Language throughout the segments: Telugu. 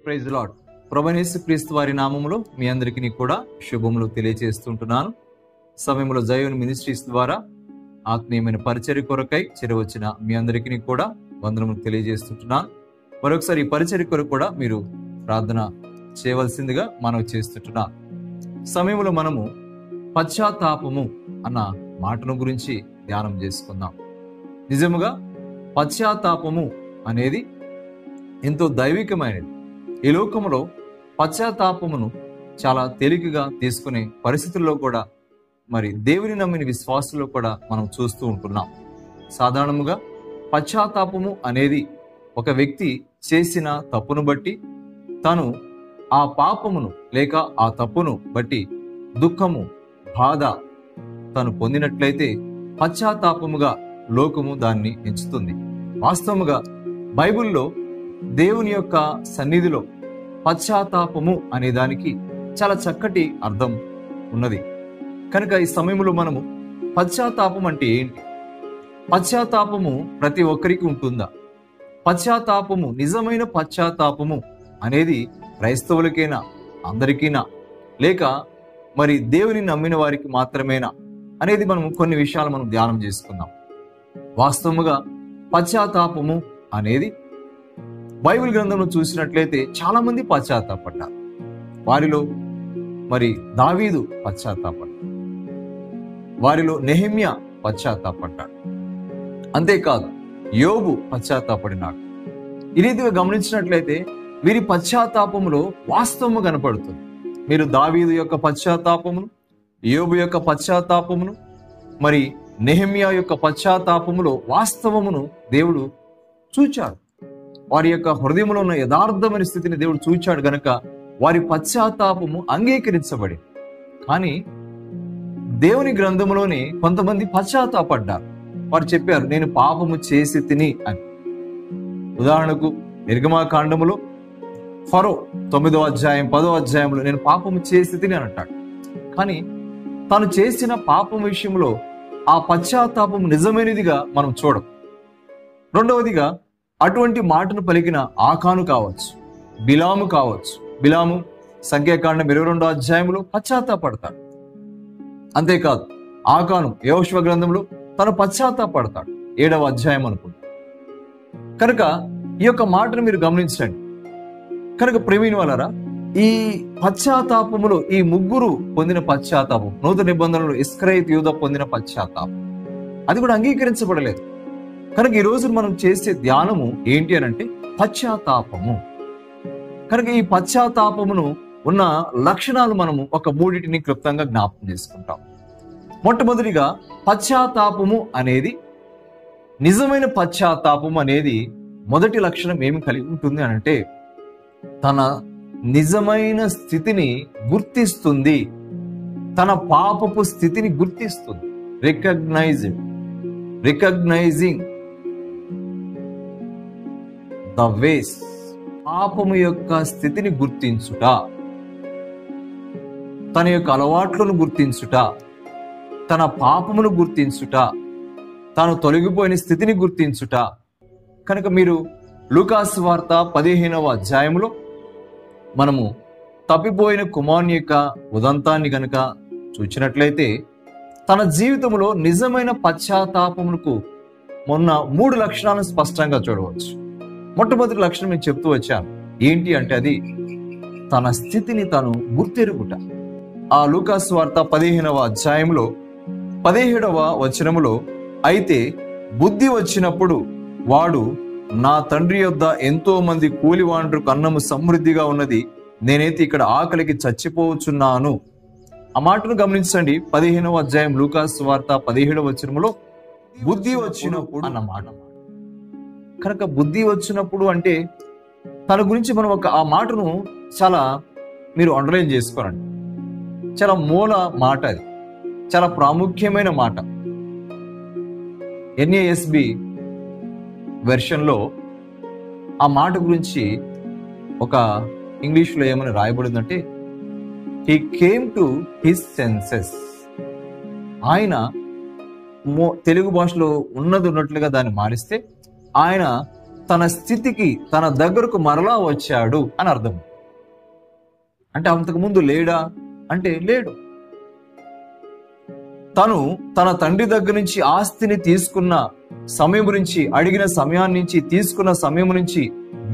Praise lord. ప్రభువైన యేసుక్రీస్తు వారి నామములో మీ అందరికీ కూడా శుభములు తెలియజేస్తుంటున్నాను. సమయంలో జయోన్ మినిస్ట్రీస్ ద్వారా ఆత్మీయమైన పరిచర్య కొరకై చేరవచ్చిన మీ అందరికీ కూడా వందనములు తెలియజేస్తుంటున్నాను. మరొకసారి ఈ పరిచర్య కొరకు కూడా మీరు ప్రార్థన చేయవలసిందిగా మనం చేస్తుంటున్నాం. సమయంలో మనము పశ్చాత్తాపము అన్న మాటను గురించి ధ్యానం చేసుకుందాం. నిజముగా పశ్చాత్తాపము అనేది ఎంతో దైవికమైనది. ఈ లోకంలో పశ్చాత్తాపమును చాలా తేలికగా తీసుకునే పరిస్థితుల్లో కూడా మరి దేవుని నమ్మిన విశ్వాసుల్లో కూడా మనం చూస్తూ ఉంటున్నాం. సాధారణంగా పశ్చాత్తాపము అనేది ఒక వ్యక్తి చేసిన తప్పును బట్టి తను ఆ పాపమును లేక ఆ తప్పును బట్టి దుఃఖము బాధ తను పొందినట్లయితే పశ్చాత్తాపముగా లోకము దాన్ని ఎంచుతుంది. వాస్తవముగా బైబిల్లో దేవుని యొక్క సన్నిధిలో పశ్చాత్తాపము అనే దానికి చాలా చక్కటి అర్థం ఉన్నది. కనుక ఈ సమయంలో మనము పశ్చాత్తాపం అంటే ఏంటి, పశ్చాత్తాపము ప్రతి ఒక్కరికి ఉంటుందా, పశ్చాత్తాపము నిజమైన పశ్చాత్తాపము అనేది క్రైస్తవులకైనా అందరికీనా లేక మరి దేవుని నమ్మిన వారికి మాత్రమేనా అనేది మనం కొన్ని విషయాలు మనం ధ్యానం చేసుకుందాం. వాస్తవముగా పశ్చాత్తాపము అనేది బైబిల్ గ్రంథంలో చూసినట్లయితే చాలా మంది పశ్చాత్తాపడ్డారు. వారిలో మరి దావీదు పశ్చాత్తాపడ్డాడు, వారిలో నెహెమ్యా పశ్చాత్తాపడ్డాడు, అంతేకాదు యోబు పశ్చాత్తాపడినాడు. ఈ రీతిగా గమనించినట్లయితే వీరి పశ్చాత్తాపములో వాస్తవము కనపడుతుంది. మీరు దావీదు యొక్క పశ్చాత్తాపమును, యోబు యొక్క పశ్చాత్తాపమును, మరి నెహెమ్యా యొక్క పశ్చాత్తాపములో వాస్తవమును దేవుడు చూచాడు. వారి యొక్క హృదయంలో ఉన్న యథార్థమైన స్థితిని దేవుడు చూచాడు గనక వారి పశ్చాత్తాపము అంగీకరించబడి. కానీ దేవుని గ్రంథంలోనే కొంతమంది పశ్చాత్తాపడ్డారు. వారు చెప్పారు, నేను పాపము చేసి తిని అని. ఉదాహరణకు నిర్గమాకాండములో ఫరో 9వ అధ్యాయం 10వ అధ్యాయంలో నేను పాపము చేసి తిని అని అంటాడు. కానీ తాను చేసిన పాపం విషయంలో ఆ పశ్చాత్తాపం నిజమైనదిగా మనం చూడం. రెండవదిగా అటువంటి మాటను పలికిన ఆకాను కావచ్చు, బిలాము కావచ్చు. బిలాము సంఖ్యాకాండం 22వ అధ్యాయంలో పశ్చాత్తాపడతాడు. అంతేకాదు ఆకాను యెహోషువ గ్రంథంలో తను పశ్చాత్తాపడతాడు, 7వ అధ్యాయం అనుకుంటా. కనుక ఈ యొక్క మాటను మీరు గమనించండి. కనుక ప్రేమిని వాళ్ళరా, ఈ పశ్చాత్తాపములో ఈ ముగ్గురు పొందిన పశ్చాత్తాపం, నూతన నిబంధనలో ఇస్కరియోతు యూదా పొందిన పశ్చాత్తాపం, అది కూడా అంగీకరించబడలేదు. కనుక ఈ రోజు మనం చేసే ధ్యానము ఏంటి అని అంటే పశ్చాత్తాపము. కనుక ఈ పశ్చాత్తాపమును ఉన్న లక్షణాలు మనము ఒక మూడింటిని క్లుప్తంగా జ్ఞాపకం చేసుకుంటాం. మొట్టమొదటిగా పశ్చాత్తాపము అనేది, నిజమైన పశ్చాత్తాపం అనేది మొదటి లక్షణం ఏమి కలిగి ఉంటుంది అని అంటే తన నిజమైన స్థితిని గుర్తిస్తుంది, తన పాపపు స్థితిని గుర్తిస్తుంది. రికగ్నైజింగ్ ద వేస్, పాపము యొక్క స్థితిని గుర్తించుట, తన యొక్క అలవాట్లను గుర్తించుట, తన పాపమును గుర్తించుట, తాను తొలగిపోయిన స్థితిని గుర్తించుట. కనుక మీరు లూకాసు వార్త 15వ అధ్యాయంలో మనము తప్పిపోయిన కుమారుని యొక్క ఉదంతాన్ని కనుక చూచినట్లయితే తన జీవితంలో నిజమైన పశ్చాత్తాపమునకు మొన్న 3 లక్షణాలను స్పష్టంగా చూడవచ్చు. మొట్టమొదటి లక్షణం నేను చెప్తూ వచ్చాను. ఏంటి అంటే అది తన స్థితిని తాను గుర్తెరుగుట. ఆ లూకాసు వార్త 15వ అధ్యాయంలో 17వ వచనములో, అయితే బుద్ధి వచ్చినప్పుడు వాడు, నా తండ్రి యొద్ద ఎంతో మంది కూలివాండ్రుకు అన్నము సమృద్ధిగా ఉన్నది, నేనైతే ఇక్కడ ఆకలికి చచ్చిపోవచ్చున్నాను. ఆ మాటను గమనించండి. 15వ అధ్యాయం లూకాసు వార్త 17వ వచనములో బుద్ధి వచ్చినప్పుడు అన్న మాట. కనుక బుద్ధి వచ్చినప్పుడు అంటే తన గురించి మనం ఆ మాటను చాలా మీరు అండర్లైన్ చేసుకోరండి. చాలా మూల మాట, అది చాలా ప్రాముఖ్యమైన మాట. NASB వెర్షన్లో ఆ మాట గురించి ఒక ఇంగ్లీష్లో ఏమని రాయబడిందంటే, he came to his senses. ఆయన తెలుగు భాషలో ఉన్నది ఉన్నట్లుగా దాన్ని మారిస్తే ఆయన తన స్థితికి తన దగ్గరకు మరలా వచ్చాడు అని అర్థం. అంటే అంతకుముందు లేడా అంటే లేడు. తను తన తండ్రి దగ్గర నుంచి ఆస్తిని తీసుకున్న సమయం నుంచి, అడిగిన సమయాన్ని నుంచి, తీసుకున్న సమయం నుంచి,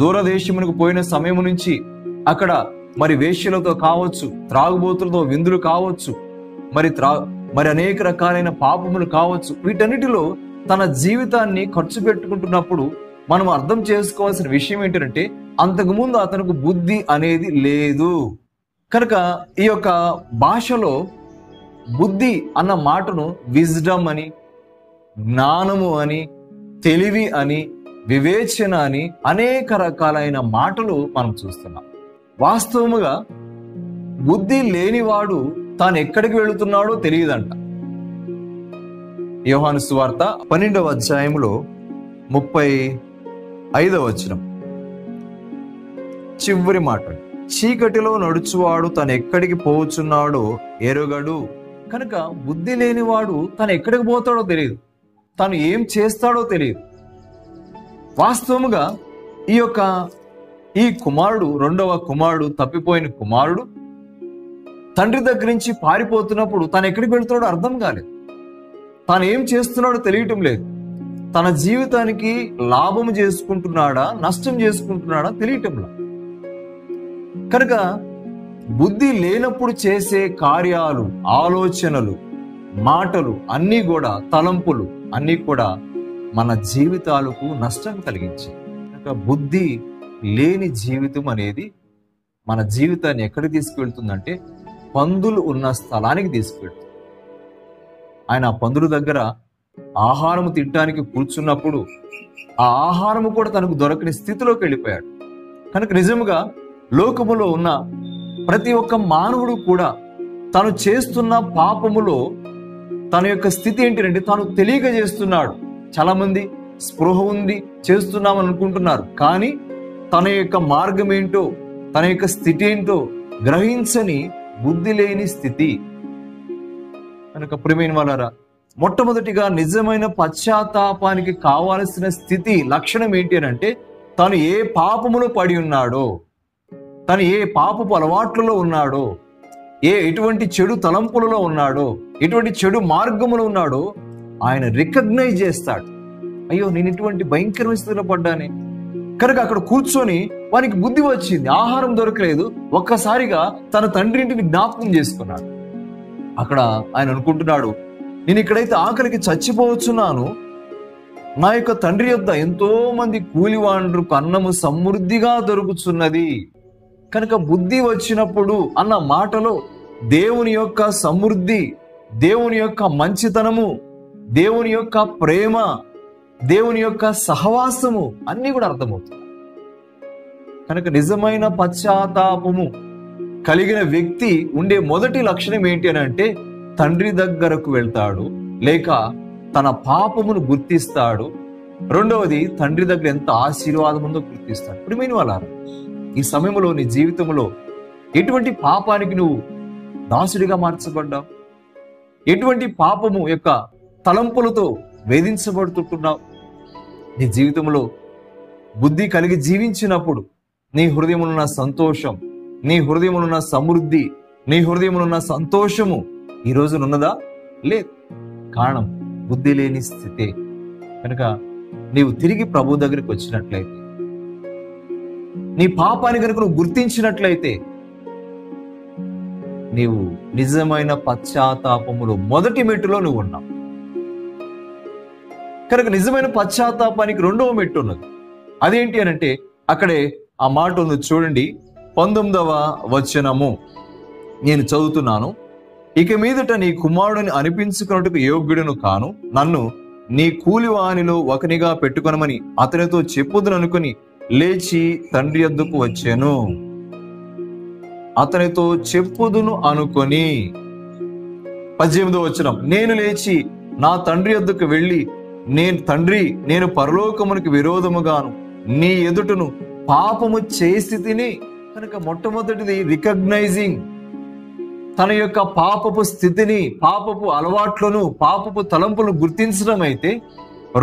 దూరదేశమునకు పోయిన సమయం నుంచి, అక్కడ మరి వేశ్యలతో కావచ్చు, త్రాగుబోతులతో విందులు కావచ్చు, మరి అనేక రకాలైన పాపములు కావచ్చు, వీటన్నిటిలో తన జీవితాన్ని ఖర్చు పెట్టుకుంటున్నప్పుడు మనం అర్థం చేసుకోవాల్సిన విషయం ఏంటంటే అంతకుముందు అతనికి బుద్ధి అనేది లేదు. కనుక ఈ యొక్క భాషలో బుద్ధి అన్న మాటను విజ్డమ్ అని, జ్ఞానము అని, తెలివి అని, వివేచన అని అనేక రకాలైన మాటలు మనం చూస్తున్నాం. వాస్తవముగా బుద్ధి లేనివాడు తాను ఎక్కడికి వెళుతున్నాడో తెలియదంట. యోహాను సువార్త 12వ అధ్యాయంలో 35వ వచనం చివరి మాట, చీకటిలో నడుచువాడు తను ఎక్కడికి పోచున్నాడో ఎరుగడు. కనుక బుద్ధి లేనివాడు తను ఎక్కడికి పోతాడో తెలియదు, తను ఏం చేస్తాడో తెలియదు. వాస్తవముగా ఈ కుమారుడు, రెండవ కుమారుడు, తప్పిపోయిన కుమారుడు తండ్రి దగ్గర నుంచి పారిపోతున్నప్పుడు తను ఎక్కడికి వెళ్తున్నాడో అర్థం కాలేదు, తాను ఏం చేస్తున్నాడో తెలియటం లేదు, తన జీవితానికి లాభం చేసుకుంటున్నాడా నష్టం చేసుకుంటున్నాడా తెలియటం లేదు. కనుక బుద్ధి లేనప్పుడు చేసే కార్యాలు, ఆలోచనలు, మాటలు అన్నీ కూడా, తలంపులు అన్నీ కూడా మన జీవితాలకు నష్టం కలిగించాయి. కనుక బుద్ధి లేని జీవితం అనేది మన జీవితాన్ని ఎక్కడికి తీసుకువెళ్తుందంటే పందులు ఉన్న స్థలానికి తీసుకువెళ్తుంది. ఆయన ఆ పందుల దగ్గర ఆహారం తినడానికి కూర్చున్నప్పుడు ఆ ఆహారము కూడా తనకు దొరకని స్థితిలోకి వెళ్ళిపోయాడు. కనుక నిజముగా లోకములో ఉన్న ప్రతి ఒక్క మానవుడు కూడా తను చేస్తున్న పాపములో తన యొక్క స్థితి ఏంటంటే తాను తెలియక చేస్తున్నాడు. చాలా మంది స్పృహ ఉంది, చేస్తున్నామని అనుకుంటున్నారు, కానీ తన యొక్క మార్గం ఏంటో, తన యొక్క స్థితి ఏంటో గ్రహించని బుద్ధి లేని స్థితి. కనుక ప్రియమైన వాళ్ళారా, మొట్టమొదటిగా నిజమైన పశ్చాత్తాపానికి కావాల్సిన స్థితి లక్షణం ఏంటి అని అంటే తను ఏ పాపములో పడి ఉన్నాడో, తను ఏ పాపపు అలవాట్లలో ఉన్నాడో, ఎటువంటి చెడు తలంపులలో ఉన్నాడో, ఎటువంటి చెడు మార్గములో ఉన్నాడో ఆయన రికగ్నైజ్ చేస్తాడు. అయ్యో, నేను ఇటువంటి భయంకరమైన స్థితిలో పడ్డానే. కనుక అక్కడ కూర్చొని వానికి బుద్ధి వచ్చింది, ఆహారం దొరకలేదు, ఒక్కసారిగా తన తండ్రి ఇంటిని జ్ఞాపకం చేసుకున్నాడు. అక్కడ ఆయన అనుకుంటున్నాడు, నేను ఇక్కడైతే ఆకలికి చచ్చిపోవచ్చున్నాను, నా యొక్క తండ్రి యొద్ద ఎంతో మంది కూలివాండ్రుకు అన్నము సమృద్ధిగా దొరుకుతున్నది. కనుక బుద్ధి వచ్చినప్పుడు అన్న మాటలో దేవుని యొక్క సమృద్ధి, దేవుని యొక్క మంచితనము, దేవుని యొక్క ప్రేమ, దేవుని యొక్క సహవాసము అన్నీ కూడా అర్థమవుతుంది. కనుక నిజమైన పశ్చాత్తాపము కలిగిన వ్యక్తి ఉండే మొదటి లక్షణం ఏంటి అని అంటే తండ్రి దగ్గరకు వెళ్తాడు, లేక తన పాపమును గుర్తిస్తాడు. రెండవది, తండ్రి దగ్గర ఎంత ఆశీర్వాదం ఉందో గుర్తిస్తాడు. ప్రియమైన వాళ్ళారా, ఈ సమయంలో నీ జీవితంలో ఎటువంటి పాపానికి నువ్వు దాసుడిగా మార్చబడ్డావు? ఎటువంటి పాపము యొక్క తలంపులతో వేధించబడుతుంటున్నావు? నీ జీవితంలో బుద్ధి కలిగి జీవించినప్పుడు నీ హృదయంలో ఉన్న సంతోషం, నీ హృదయంలో ఉన్న సమృద్ధి, నీ హృదయంలో ఉన్న సంతోషము ఈ రోజు ఉన్నదా? లేదు. కారణం బుద్ధి లేని స్థితే. కనుక నీవు తిరిగి ప్రభు దగ్గరికి వచ్చినట్లయితే, నీ పాపాన్ని కనుక నువ్వు గుర్తించినట్లయితే, నీవు నిజమైన పశ్చాత్తాపములో మొదటి మెట్టులో నువ్వు ఉన్నావు. కనుక నిజమైన పశ్చాత్తాపానికి రెండవ మెట్టు ఉన్నది. అదేంటి అని అంటే అక్కడే ఆ మాట ఉంది చూడండి, 19వ వచనము నేను చదువుతున్నాను. ఇక మీదట నీ కుమారుడిని అనిపించుకున్నట్టుకు యోగ్యుడును కాను, నన్ను నీ కూలివానిలో ఒకనిగా పెట్టుకొనమని అతనితో చెప్పుదుననుకుని లేచి తండ్రి యొద్దకు వచ్చాను. అతనితో చెప్పుదును అనుకొని 18వ వచనం, నేను లేచి నా తండ్రి యొద్దకు వెళ్ళి, నేను పరలోకమునికి విరోధముగాను నీ ఎదుటను పాపము చేసి తిని. కనుక మొట్టమొదటిది రికగ్నైజింగ్, తన యొక్క పాపపు స్థితిని, పాపపు అలవాట్లను, పాపపు తలంపులను గుర్తించడం అయితే,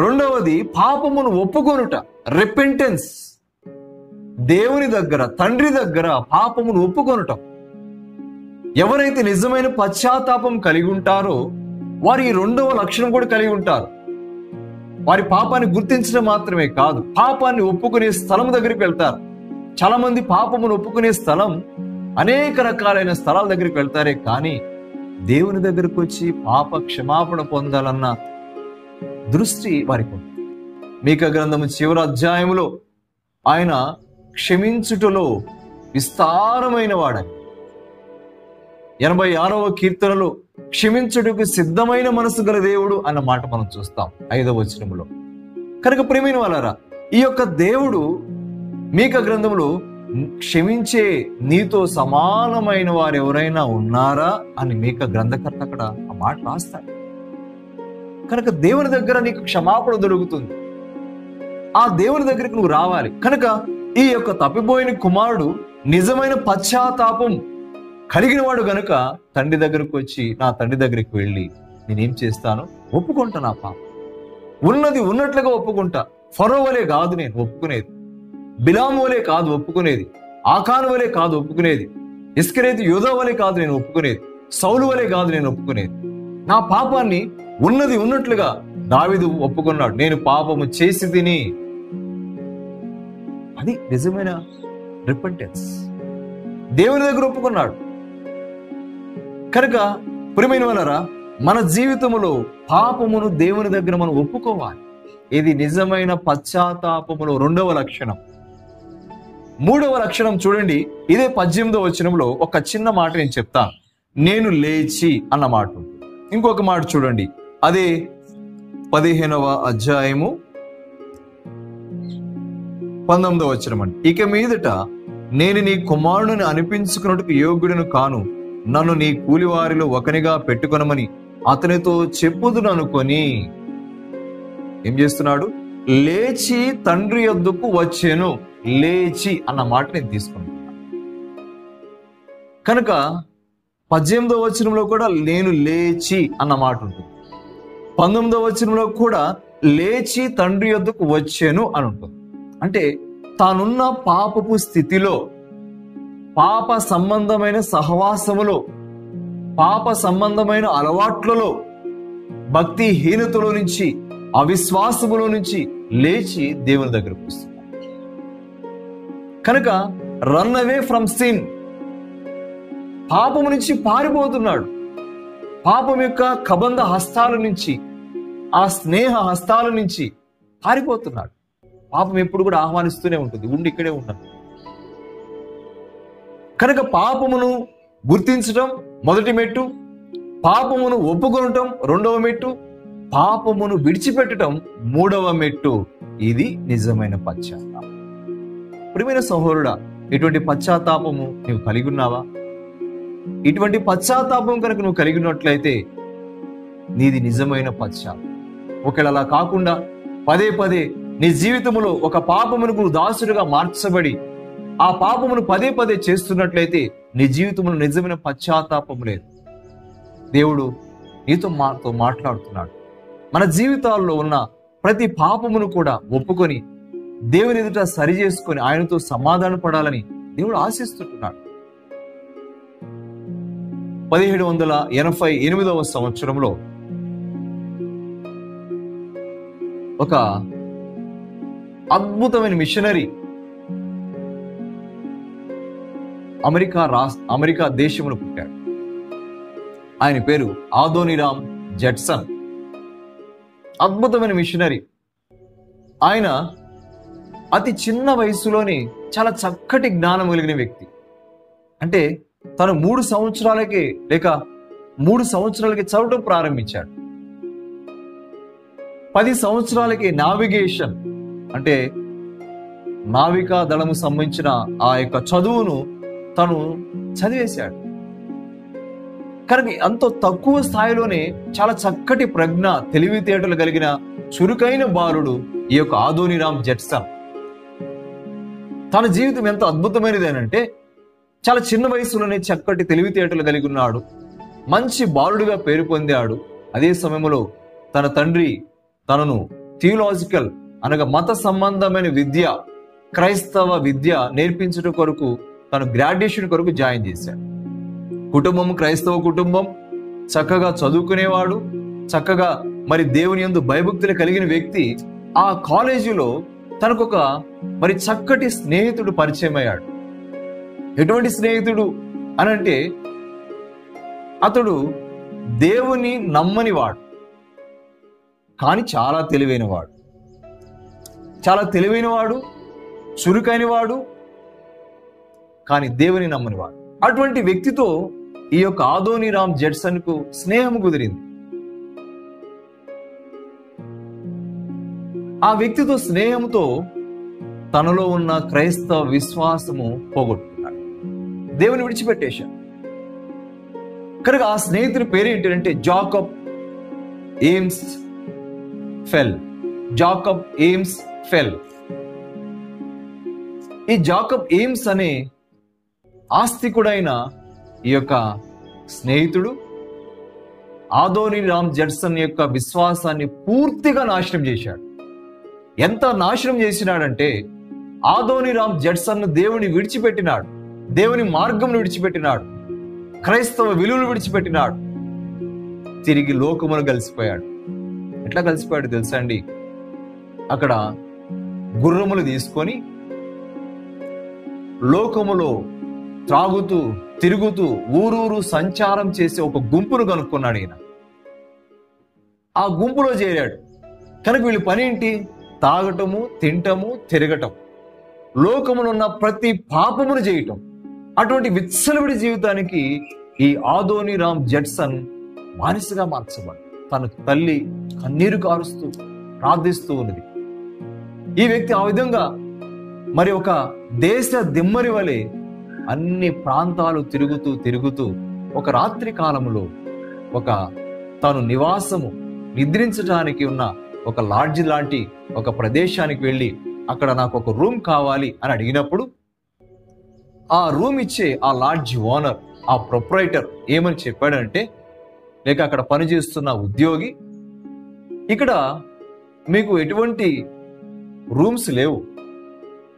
రెండవది పాపమును ఒప్పుకొనుట, రిపెంటెన్స్, దేవుని దగ్గర, తండ్రి దగ్గర పాపమును ఒప్పుకొనటం. ఎవరైతే నిజమైన పశ్చాత్తాపం కలిగి ఉంటారో వారి ఈ రెండవ లక్షణం కూడా కలిగి ఉంటారు. వారి పాపాన్ని గుర్తించడం మాత్రమే కాదు, పాపాన్ని ఒప్పుకునే స్థలం దగ్గరికి వెళ్తారు. చాలా మంది పాపమును ఒప్పుకునే స్థలం అనేక రకాలైన స్థలాల దగ్గరికి వెళ్తారే కానీ దేవుని దగ్గరకు వచ్చి పాప క్షమాపణ పొందాలన్న దృష్టి వారికి ఉంది. మీకా గ్రంథము చివరి అధ్యాయములో ఆయన క్షమించుటలో విస్తారమైన వాడని, 86వ కీర్తనలో క్షమించుటకు సిద్ధమైన మనసు గల దేవుడు అన్న మాట మనం చూస్తాం 5వ వచనములో. కనుక ప్రియమైన వాళ్ళారా, ఈ యొక్క దేవుడు మీకా గ్రంథంలో క్షమించే నీతో సమానమైన వారు ఎవరైనా ఉన్నారా అని మీకా గ్రంథకర్త అక్కడ ఆ మాట రాస్తాడు. కనుక దేవుని దగ్గర నీకు క్షమాపణ దొరుకుతుంది. ఆ దేవుని దగ్గరికి నువ్వు రావాలి. కనుక ఈ యొక్క తప్పిపోయిన కుమారుడు నిజమైన పశ్చాత్తాపం కలిగిన వాడు గనుక తండ్రి దగ్గరకు వచ్చి, నా తండ్రి దగ్గరికి వెళ్ళి నేనేం చేస్తాను, ఒప్పుకుంటా నా పాపం, ఉన్నది ఉన్నట్లుగా ఒప్పుకుంటా. ఫరో వలే కాదు నేను ఒప్పుకునేది, బిలాము వలే కాదు ఒప్పుకునేది, ఆకాను వలే కాదు ఒప్పుకునేది, ఇస్కరేతు యోధా వలే కాదు నేను ఒప్పుకునేది, సౌలు వలే కాదు నేను ఒప్పుకునేది. నా పాపాన్ని ఉన్నది ఉన్నట్లుగా దావీదు ఒప్పుకున్నాడు. నేను పాపము చేసి తిని, అది నిజమైన రిపెంటెన్స్. దేవుని దగ్గర ఒప్పుకున్నాడు. కనుక ప్రియమైన వాళ్ళారా, మన జీవితంలో పాపమును దేవుని దగ్గర మనం ఒప్పుకోవాలి. ఇది నిజమైన పశ్చాత్తాపములో రెండవ లక్షణం. మూడవ లక్షణం చూడండి, ఇదే 18వ వచనంలో ఒక చిన్న మాట నేను చెప్తాను. నేను లేచి అన్న మాట. ఇంకొక మాట చూడండి, అదే 15వ అధ్యాయము 19వ వచనం అండి. ఇక మీదట నేను నీ కుమారుని అనిపించుకున్నట్టుకు యోగ్యుడను కాను, నన్ను నీ కూలివారిలో ఒకనిగా పెట్టుకొనమని అతనితో చెప్పుదును అనుకొని ఏం చేస్తున్నాడు, లేచి తండ్రి యొద్దకు వచ్చాను. లేచి అన్న మాట నేను తీసుకుంటున్నాను. కనుక 18వ వచనంలో కూడా నేను లేచి అన్న మాట ఉంటుంది. 19వ వచనంలో కూడా లేచి తండ్రి యొద్దకు వచ్చాను అని ఉంటుంది. అంటే తానున్న పాపపు స్థితిలో, పాప సంబంధమైన సహవాసములో, పాప సంబంధమైన అలవాట్లలో, భక్తిహీనతలో నుంచి, అవిశ్వాసములో నుంచి లేచి దేవుని దగ్గరకు వస్తున్నాడు. కనుక రన్ అవే ఫ్రమ్ సిన్, పాపము నుంచి పారిపోతున్నాడు. పాపం యొక్క కబంధ హస్తాల నుంచి, ఆ స్నేహ హస్తాల నుంచి పారిపోతున్నాడు. పాపం ఎప్పుడు కూడా ఆహ్వానిస్తూనే ఉంటుంది, ఉండి ఇక్కడే ఉండదు. కనుక పాపమును గుర్తించడం మొదటి మెట్టు, పాపమును ఒప్పుకొనటం రెండవ మెట్టు, పాపమును విడిచిపెట్టడం మూడవ మెట్టు. ఇది నిజమైన పశ్చాత్తాపం. ప్రియమైన సహోదరుడా, ఇటువంటి పశ్చాత్తాపము నువ్వు కలిగి ఉన్నావా? ఇటువంటి పశ్చాత్తాపం కనుక నువ్వు కలిగి ఉన్నట్లయితే నీది నిజమైన పశ్చాత్తాపం. ఒకవేళ అలా కాకుండా పదే పదే నీ జీవితంలో ఒక పాపమునకు దాసుడిగా మార్చబడి ఆ పాపమును పదే పదే చేస్తున్నట్లయితే నీ జీవితంలో నిజమైన పశ్చాత్తాపం లేదు. దేవుడు మాతో మాట్లాడుతున్నాడు. మన జీవితాల్లో ఉన్న ప్రతి పాపమును కూడా ఒప్పుకొని దేవుని ఎదుట సరి చేసుకొని ఆయనతో సమాధాన పడాలని దేవుడు ఆశిస్తున్నాడు. 1788వ సంవత్సరంలో ఒక అద్భుతమైన మిషనరీ అమెరికా దేశంలో పుట్టాడు. ఆయన పేరు ఆదోనిరామ్ జడ్సన్. అద్భుతమైన మిషనరీ. ఆయన అతి చిన్న వయసులోనే చాలా చక్కటి జ్ఞానం కలిగిన వ్యక్తి. అంటే తను 3 సంవత్సరాలకే లేక 3 సంవత్సరాలకి చదవటం ప్రారంభించాడు. 10 సంవత్సరాలకి నావిగేషన్ అంటే నావికా దళము సంబంధించిన ఆ యొక్క చదువును తను చదివేశాడు. కానీ అంత తక్కువ స్థాయిలోనే చాలా చక్కటి ప్రజ్ఞ, తెలివితేటలు కలిగిన చురుకైన బాలుడు ఈ యొక్క ఆదోనిరామ్ జడ్సన్. తన జీవితం ఎంత అద్భుతమైనదేనంటే చాలా చిన్న వయసులోనే చక్కటి తెలివితేటలు కలిగి ఉన్నాడు. మంచి బాలుడిగా పేరు పొందాడు. అదే సమయంలో తన తండ్రి తనను థియోలాజికల్ అనగా మత సంబంధమైన విద్య, క్రైస్తవ విద్య నేర్పించడం కొరకు తను గ్రాడ్యుయేషన్ కొరకు జాయిన్ చేశాడు. కుటుంబం క్రైస్తవ కుటుంబం, చక్కగా చదువుకునేవాడు, చక్కగా మరి దేవుని యందు భయభక్తులు కలిగిన వ్యక్తి. ఆ కాలేజీలో తనకొక మరి చక్కటి స్నేహితుడు పరిచయం అయ్యాడు. ఎటువంటి స్నేహితుడు అనంటే, అతడు దేవుని నమ్మని వాడు, కానీ చాలా తెలివైన వాడు, చురుకైన వాడు, కానీ దేవుని నమ్మని వాడు. అటువంటి వ్యక్తితో ఈ యొక్క ఆదోనీరామ్ జడ్సన్ కు స్నేహం కుదిరింది. ఆ వ్యక్తితో స్నేహంతో తనలో ఉన్న క్రైస్తవ విశ్వాసము పోగొట్టుకున్నాడు, దేవుని విడిచిపెట్టేశాడు. కనుక ఆ స్నేహితుడి పేరు ఏంటంటే జాకబ్ ఎయిమ్స్ ఫెల్. ఈ జాకబ్ ఎయిమ్స్ అనే ఆస్తికుడైన ఈ యొక్క స్నేహితుడు ఆదోనీరామ్ జడ్సన్ యొక్క విశ్వాసాన్ని పూర్తిగా నాశనం చేశాడు. ఎంత నాశనం చేసినాడంటే, ఆదోనీరామ్ జడ్సన్ దేవుని విడిచిపెట్టినాడు, దేవుని మార్గం విడిచిపెట్టినాడు, క్రైస్తవ విలువలు విడిచిపెట్టినాడు, తిరిగి లోకమును కలిసిపోయాడు. ఎట్లా కలిసిపోయాడు తెలుసా అండి? అక్కడ గుర్రములు తీసుకొని లోకములో త్రాగుతూ తిరుగుతూ ఊరూరు సంచారం చేసే ఒక గుంపును కనుక్కున్నాడు ఈయన. ఆ గుంపులో చేరాడు. కనుక వీళ్ళ పని ఏంటి? తాగటము, తింటము, తిరగటం, లోకమునున్న ప్రతి పాపమును చేయటం. అటువంటి విచ్చలవిడి జీవితానికి ఈ ఆదోనీరామ్ జడ్సన్ బానిసగా మార్చబడి తన తల్లి కన్నీరు కారుస్తూ ప్రార్థిస్తూ ఉన్నది. ఈ వ్యక్తి ఆ విధంగా మరి ఒక దేశ దిమ్మరి వలె అన్ని ప్రాంతాలు తిరుగుతూ ఒక రాత్రి కాలములో తాను నిద్రించడానికి ఉన్న ఒక లాడ్జి లాంటి ఒక ప్రదేశానికి వెళ్ళి అక్కడ నాకు ఒక రూమ్ కావాలి అని అడిగినప్పుడు ఆ రూమ్ ఇచ్చే ఆ లాడ్జి ఓనర్, ఆ ప్రొప్రైటర్ ఏమని చెప్పాడంటే, లేక అక్కడ పనిచేస్తున్న ఉద్యోగి, ఇక్కడ మీకు ఎటువంటి రూమ్స్ లేవు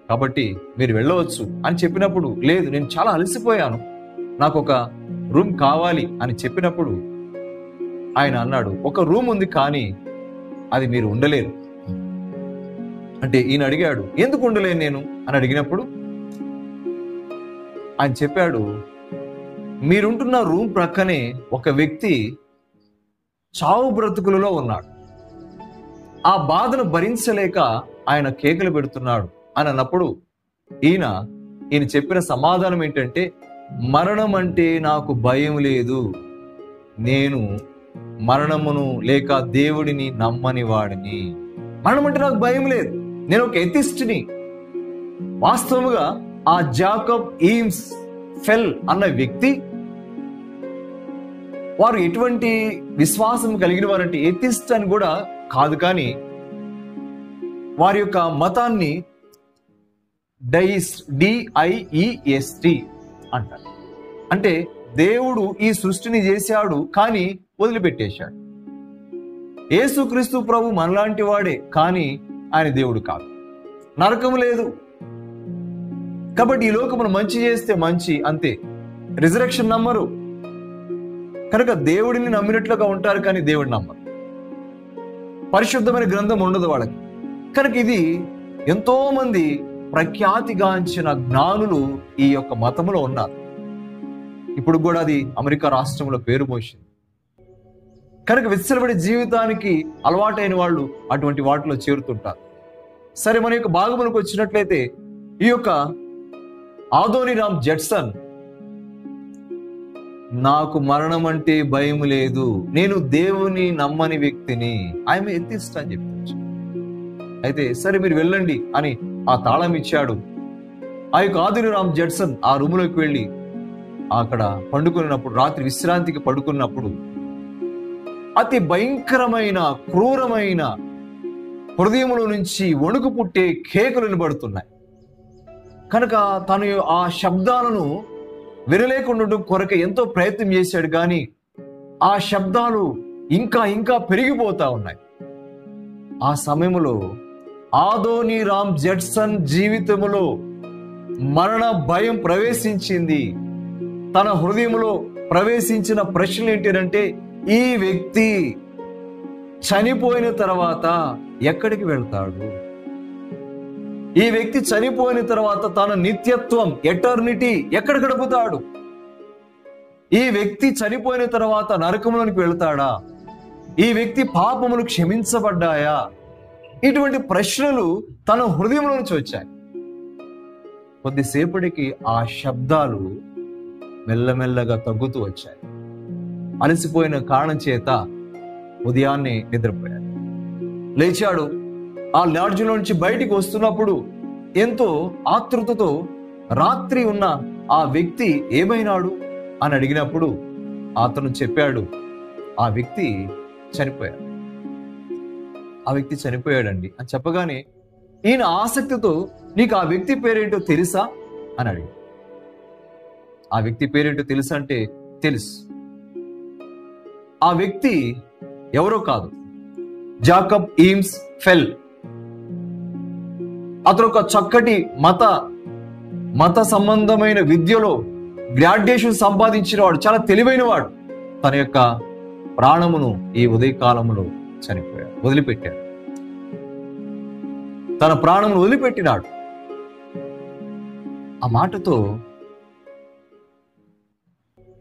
కాబట్టి మీరు వెళ్ళవచ్చు అని చెప్పినప్పుడు, లేదు నేను చాలా అలసిపోయాను, నాకు ఒక రూమ్ కావాలి అని చెప్పినప్పుడు ఆయన అన్నాడు, ఒక రూమ్ ఉంది కానీ అది మీరు ఉండలేరు అంటే ఈయన అడిగాడు, ఎందుకు ఉండలేను నేను అని అడిగినప్పుడు ఆయన చెప్పాడు, మీరుంటున్న రూమ్ ప్రక్కనే ఒక వ్యక్తి చావు బ్రతుకులలో ఉన్నాడు, ఆ బాధను భరించలేక ఆయన కేకలు పెడుతున్నాడు అని అన్నప్పుడు ఈయన చెప్పిన సమాధానం ఏంటంటే, మరణం అంటే నాకు భయం లేదు, నేను మరణమును లేక దేవుడిని నమ్మని వాడిని. మరణం అంటే నాకు భయం లేదు, నేను ఒక ఎథిస్ట్ని. వాస్తవముగా ఆ జాకబ్ ఎయిమ్స్ ఫెల్ అన్న వ్యక్తి వారు ఎటువంటి విశ్వాసం కలిగిన వారంటే ఎథిస్ట్ అని కూడా కాదు, కానీ వారి యొక్క మతాన్ని DIEST అంటారు. అంటే దేవుడు ఈ సృష్టిని చేశాడు కానీ వదిలిపెట్టేశాడు. యేసుక్రీస్తు ప్రభు మనలాంటి వాడే కానీ ఆయన దేవుడు కాదు. నరకము లేదు కాబట్టి ఈ లోకమును మంచి చేస్తే మంచి, అంతే. రిజరెక్షన్ నమ్మరు కనుక దేవుడిని నమ్మినట్లుగా ఉంటారు కానీ దేవుడిని నమ్మరు. పరిశుద్ధమైన గ్రంథం ఉండదు వాళ్ళకి. కనుక ఇది ఎంతో మంది ప్రఖ్యాతిగాంచిన జ్ఞానులు ఈ యొక్క మతములో ఉన్నారు. ఇప్పుడు కూడా అది అమెరికా రాష్ట్రంలో పేరు మోసింది. కనుక విచ్చలబడి జీవితానికి అలవాటైన వాళ్ళు అటువంటి వాటిలో చేరుతుంటారు. సరే, మన యొక్క భాగములకు వచ్చినట్లయితే ఈ యొక్క ఆదోనీరామ్ జడ్సన్, నాకు మరణం అంటే భయం లేదు, నేను దేవుని నమ్మని వ్యక్తిని, ఐఎమ్ ఎథిస్ట్ అని చెప్పచ్చు. అయితే సరే మీరు వెళ్ళండి అని ఆ తాళం ఇచ్చాడు. ఆ యొక్క ఆదోనీరామ్ జడ్సన్ ఆ రూములోకి వెళ్ళి అక్కడ పండుకున్నప్పుడు, రాత్రి విశ్రాంతికి పడుకున్నప్పుడు అతి భయంకరమైన క్రూరమైన హృదయంలో నుంచి వణుకు పుట్టే కేకలు వినబడుతున్నాయి. కనుక తను ఆ శబ్దాలను వినలేకుండా కొరక ఎంతో ప్రయత్నం చేశాడు, కానీ ఆ శబ్దాలు ఇంకా ఇంకా పెరిగిపోతా ఉన్నాయి. ఆ సమయంలో ఆదోనీరామ్ జడ్సన్ జీవితంలో మరణ భయం ప్రవేశించింది. తన హృదయంలో ప్రవేశించిన ప్రశ్న ఏంటంటే, ఈ వ్యక్తి చనిపోయిన తర్వాత ఎక్కడికి వెళ్తాడు? ఈ వ్యక్తి చనిపోయిన తర్వాత తన నిత్యత్వం, ఎటర్నిటీ ఎక్కడ గడుపుతాడు? ఈ వ్యక్తి చనిపోయిన తర్వాత నరకంలోనికి వెళ్తాడా? ఈ వ్యక్తి పాపములు క్షమించబడ్డాయా? ఇటువంటి ప్రశ్నలు తన హృదయంలో నుంచి వచ్చాయి. కొద్దిసేపటికి ఆ శబ్దాలు మెల్లమెల్లగా తగ్గుతూ వచ్చాయి. అలసిపోయిన కారణం చేత ఉదయాన్నే నిద్రపోయాడు. లేచాడు. ఆ లాడ్జిలో నుంచి బయటికి వస్తున్నప్పుడు ఎంతో ఆతృతతో రాత్రి ఉన్న ఆ వ్యక్తి ఏమైనాడు అని అడిగినప్పుడు అతను చెప్పాడు, ఆ వ్యక్తి చనిపోయాడు, ఆ వ్యక్తి చనిపోయాడండి అని చెప్పగానే ఈయన ఆసక్తితో, నీకు ఆ వ్యక్తి పేరేంటో తెలుసా అని అడిగాడు. ఆ వ్యక్తి పేరేంటో తెలుసా అంటే తెలుసు. ఆ వ్యక్తి ఎవరో కాదు, జాకబ్ ఈమ్స్ ఫెల్. అతను ఒక చక్కటి మత సంబంధమైన విద్యలో గ్రాడ్యుయేషన్ సంపాదించిన వాడు, చాలా తెలివైన వాడు. తన యొక్క ప్రాణమును ఈ ఉదయకాలంలో చనిపోయాడు, వదిలిపెట్టాడు. తన ప్రాణమును వదిలిపెట్టినాడు. ఆ మాటతో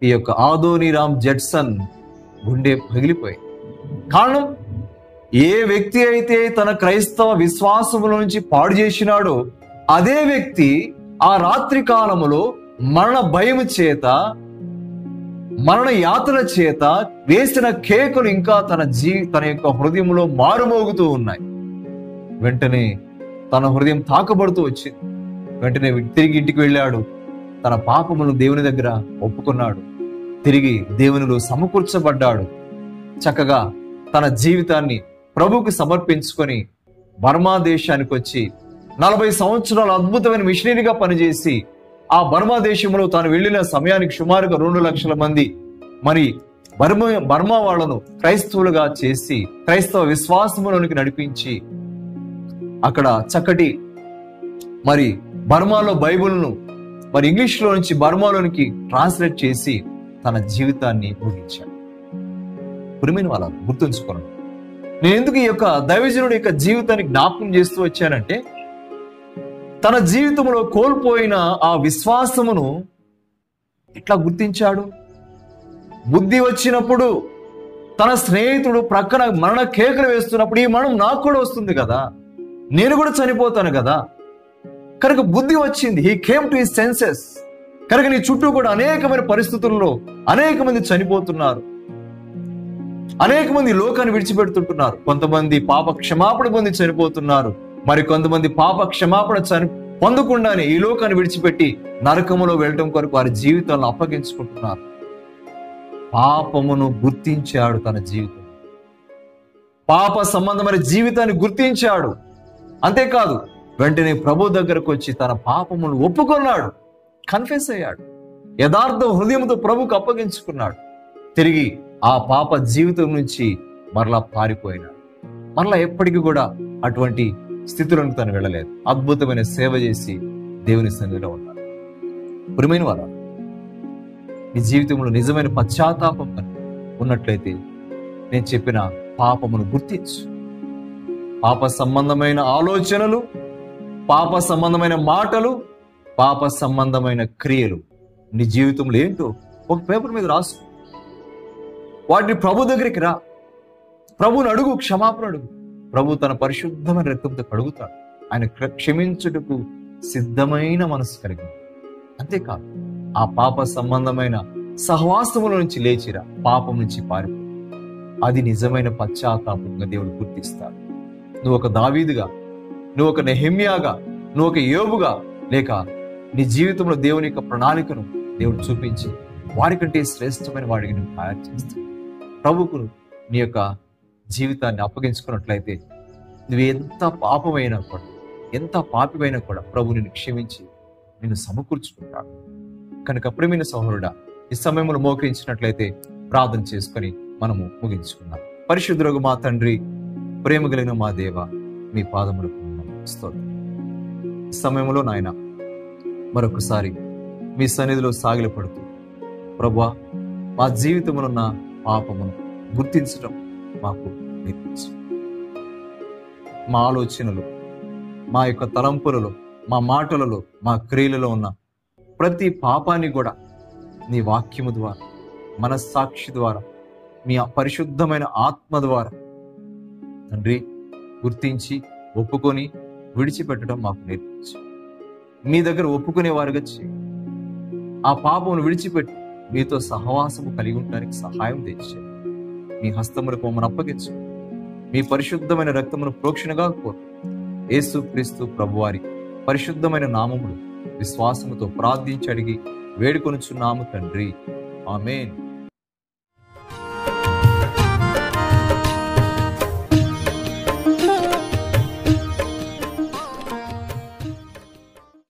ఈ యొక్క ఆదోనీరామ్ జడ్సన్ గుండె పగిలిపోయింది. కారణం, ఏ వ్యక్తి అయితే తన క్రైస్తవ విశ్వాసముల నుంచి పాడు చేసినాడో అదే వ్యక్తి ఆ రాత్రి కాలములో మరణ భయము చేత, మరణ యాతన చేత వేసిన కేకలు ఇంకా తన యొక్క హృదయంలో మారుమోగుతూ ఉన్నాయి. వెంటనే తన హృదయం తాకబడుతూ వచ్చింది. వెంటనే తిరిగి ఇంటికి వెళ్ళాడు. తన పాపములను దేవుని దగ్గర ఒప్పుకున్నాడు. తిరిగి దేవునిలో సమకూర్చబడ్డాడు. చక్కగా తన జీవితాన్ని ప్రభువుకి సమర్పించుకొని బర్మా దేశానికి వచ్చి 40 సంవత్సరాలు అద్భుతమైన మిషనరీగా పనిచేసి ఆ బర్మా దేశంలో తాను వెళ్ళిన సమయానికి సుమారుగా 2 లక్షల మంది మరి బర్మా వాళ్ళను క్రైస్తవులుగా చేసి క్రైస్తవ విశ్వాసములోనికి నడిపించి అక్కడ చక్కటి మరి బర్మాలో బైబిల్ను మరి ఇంగ్లీష్లో నుంచి బర్మాలోనికి ట్రాన్స్లేట్ చేసి తన జీవితాన్ని ముగించాడు. ప్రియమైన వాళ్ళ గుర్తుంచుకోండి, నేను ఎందుకు ఈ యొక్క దైవజనుడి యొక్క జీవితాన్ని జ్ఞాపకం చేస్తూ వచ్చానంటే, తన జీవితంలో కోల్పోయిన ఆ విశ్వాసమును ఎట్లా గుర్తించాడు? బుద్ధి వచ్చినప్పుడు తన స్నేహితుడు ప్రక్కన మరణ కేకలు వేస్తున్నప్పుడు, ఈ మరణం నాకు కూడా వస్తుంది కదా, నేను కూడా చనిపోతాను కదా, కనుక బుద్ధి వచ్చింది. He came to his senses. కనుక నీ చుట్టూ కూడా అనేకమైన పరిస్థితుల్లో అనేక మంది చనిపోతున్నారు, అనేక మంది లోకాన్ని విడిచిపెడుతుంటున్నారు. కొంతమంది పాప క్షమాపణ పొంది చనిపోతున్నారు, మరి కొంతమంది పాప క్షమాపణ పొందకుండానే ఈ లోకాన్ని విడిచిపెట్టి నరకములో వెళ్ళటం కొరకు వారి జీవితాలను అప్పగించుకుంటున్నారు. పాపమును గుర్తించాడు. తన జీవితం పాప సంబంధమైన జీవితాన్ని గుర్తించాడు. అంతేకాదు, వెంటనే ప్రభు దగ్గరకు వచ్చి తన పాపమును ఒప్పుకున్నాడు, కన్ఫెస్ అయ్యాడు. యథార్థ హృదయంతో ప్రభుకు అప్పగించుకున్నాడు. తిరిగి ఆ పాప జీవితం నుంచి మరలా పారిపోయినాడు. మరలా ఎప్పటికీ కూడా అటువంటి స్థితులను తను వెళ్ళలేదు. అద్భుతమైన సేవ చేసి దేవుని సన్నిధిలో ఉన్నాడు. ప్రియమైన వారా, నీ జీవితంలో నిజమైన పశ్చాత్తాపం ఉన్నట్లయితే నేను చెప్పిన పాపమును గుర్తించు. పాప సంబంధమైన ఆలోచనలు, పాప సంబంధమైన మాటలు, పాప సంబంధమైన క్రియలు నీ జీవితంలో ఏంటో ఒక పేపర్ మీద రాసు. వాటిని ప్రభు దగ్గరికి రా, ప్రభుని అడుగు, క్షమాపణ అడుగు. ప్రభు తన పరిశుద్ధమైన రక్తంతో కడుగుతాడు. ఆయన క్షమించుటకు సిద్ధమైన మనసు కలిగింది. అంతేకాదు, ఆ పాప సంబంధమైన సహవాసముల నుంచి లేచిరా, పాపం నుంచి పారిపో. అది నిజమైన పశ్చాత్తాపంగా దేవుడు గుర్తిస్తాడు. నువ్వు ఒక దావీదుగా, నువ్వు ఒక నెహెమ్యాగా, నువ్వు ఒక యోబుగా, లేక నీ జీవితంలో దేవుని యొక్క ప్రణాళికను దేవుడు చూపించి వారికంటే శ్రేష్టమైన వాడికి నువ్వు తయారు చేస్తావు. ప్రభుకు నీ యొక్క జీవితాన్ని అప్పగించుకున్నట్లయితే నువ్వు ఎంత పాపమైనా కూడా, ఎంత పాపిమైనా కూడా ప్రభు నిన్ను క్షమించి నిన్ను సమకూర్చుకుంటాడు. కనుక ప్రియమైన సహోదరుడా, ఈ సమయంలో మోకరించినట్లయితే ప్రార్థన చేసుకొని మనము ముగించుకుందాం. పరిశుద్ధులకు మా తండ్రి, ప్రేమ కలిగిన మా దేవ, మీ పాదములకు స్తోత్రం. ఈ సమయంలో నాయన మరొకసారి మీ సన్నిధిలో సాగిలపడుతూ ప్రభువా, మా జీవితంలో ఉన్న పాపమును గుర్తించడం మాకు నేర్పించు. మా ఆలోచనలు, మా యొక్క తలంపులలో, మా మాటలలో, మా క్రియలలో ఉన్న ప్రతి పాపాన్ని కూడా నీ వాక్యము ద్వారా, మనస్సాక్షి ద్వారా, మీ పరిశుద్ధమైన ఆత్మ ద్వారా తండ్రి గుర్తించి ఒప్పుకొని విడిచిపెట్టడం మాకు నేర్పించు. మీ దగ్గర ఒప్పుకునే వారుగా చేయి. ఆ పాపమును విడిచిపెట్టి మీతో సహవాసము కలిగి ఉండడానికి సహాయం తెచ్చారు. మీ హస్తములకు మమ్మల్ని అప్పగించు. మీ పరిశుద్ధమైన రక్తమును ప్రోక్షణగా కోరు. యేసు క్రీస్తు ప్రభువారి పరిశుద్ధమైన నామములు విశ్వాసముతో ప్రార్థించి అడిగి వేడుకొనుచున్నాము తండ్రి. ఆమేన్.